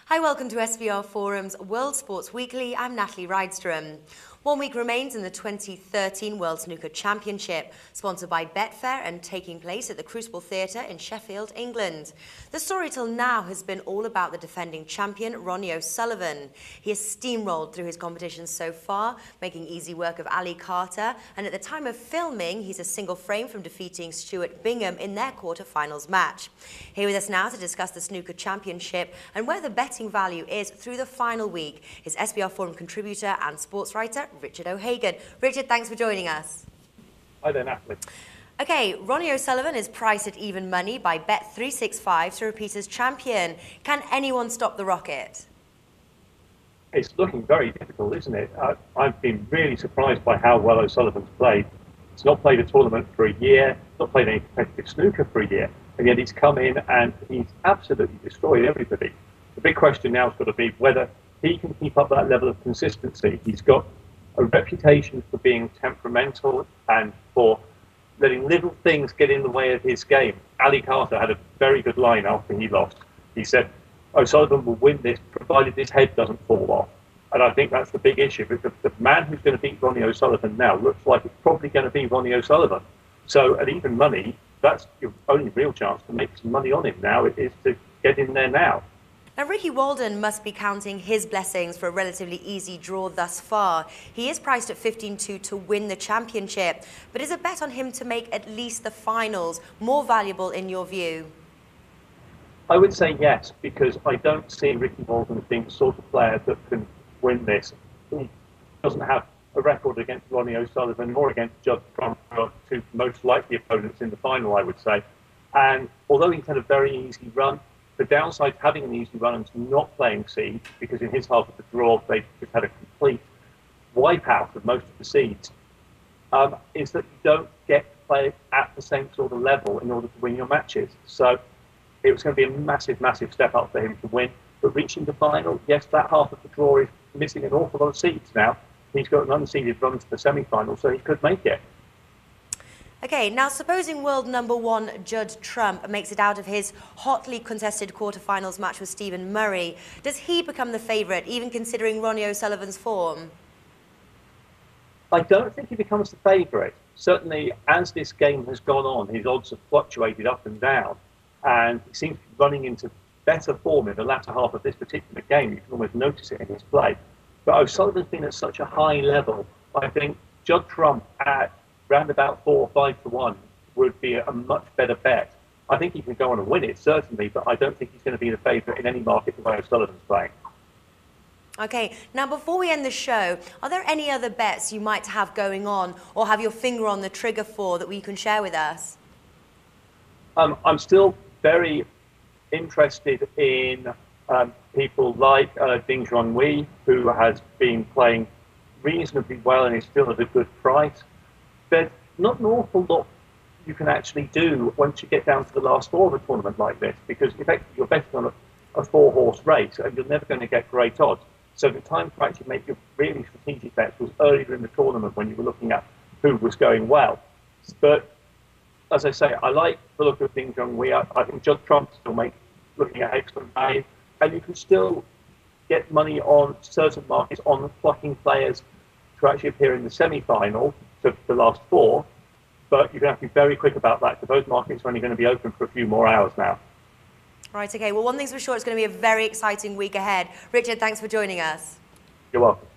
Hi, welcome to SBRForum's World Sports Weekly. I'm Natalie Rydström. 1 week remains in the 2013 World Snooker Championship, sponsored by Betfair and taking place at the Crucible Theatre in Sheffield, England. The story till now has been all about the defending champion, Ronnie OSullivan. He has steamrolled through his competitions so far, making easy work of Ali Carter, and at the time of filming, he's a single frame from defeating Stuart Bingham in their quarter-finals match. Here with us now to discuss the Snooker Championship and where the betting value is through the final week is SBRForum contributor and sports writer, Richard O'Hagan. Richard, thanks for joining us. Hi there, Natalie. Okay, Ronnie OSullivan is priced at even money by Bet365 to repeat as champion. Can anyone stop the Rocket? It's looking very difficult, isn't it? I've been really surprised by how well OSullivan's played. He's not played a tournament for a year, not played any competitive snooker for a year, and yet he's come in and he's absolutely destroyed everybody. The big question now has got to be whether he can keep up that level of consistency. He's got a reputation for being temperamental and for letting little things get in the way of his game. Ali Carter had a very good line after he lost. He said, OSullivan will win this provided his head doesn't fall off. And I think that's the big issue. The man who's going to beat Ronnie OSullivan now looks like it's probably going to be Ronnie OSullivan. So at even money, that's your only real chance to make some money on him now, is to get in there now. Now, Ricky Walden must be counting his blessings for a relatively easy draw thus far. He is priced at 15-2 to win the championship, but is a bet on him to make at least the finals more valuable in your view? I would say yes, because I don't see Ricky Walden as being the sort of player that can win this. He doesn't have a record against Ronnie OSullivan or against Judd Trump, who are two most likely opponents in the final, I would say. And although he's had a very easy run, the downside to having an easy run and not playing seeds, because in his half of the draw they just had a complete wipeout of most of the seeds, is that you don't get to play at the same sort of level in order to win your matches. So it was going to be a massive, massive step up for him to win. But reaching the final, yes, that half of the draw is missing an awful lot of seeds now. He's got an unseeded run to the semi-final, so he could make it. Okay, now supposing world number one Judd Trump makes it out of his hotly contested quarterfinals match with Stephen Murray, does he become the favourite, even considering Ronnie OSullivan's form? I don't think he becomes the favourite. Certainly, as this game has gone on, his odds have fluctuated up and down, and he seems to be running into better form in the latter half of this particular game. You can almost notice it in his play. But OSullivan's been at such a high level. I think Judd Trump at round about 4 or 5 to 1 would be a much better bet. I think he can go on and win it, certainly, but I don't think he's going to be the favourite in any market the way OSullivan's playing. Okay, now before we end the show, are there any other bets you might have going on or have your finger on the trigger for that we can share with us? I'm still very interested in people like Ding Junhui, who has been playing reasonably well and is still at a good price. There's not an awful lot you can actually do once you get down to the last 4 of a tournament like this, because effectively you're betting on a 4-horse race and you're never going to get great odds. So the time to actually make your really strategic bets was earlier in the tournament when you were looking at who was going well. But as I say, I like the look of Ding Junhui. I think Judd Trump still looking at excellent value, and you can still get money on certain markets on plucking players to actually appear in the semi-final, to the last 4, but you're going to have to be very quick about that, because those markets are only going to be open for a few more hours now. Right, okay. Well, one thing's for sure, it's going to be a very exciting week ahead. Richard, thanks for joining us. You're welcome.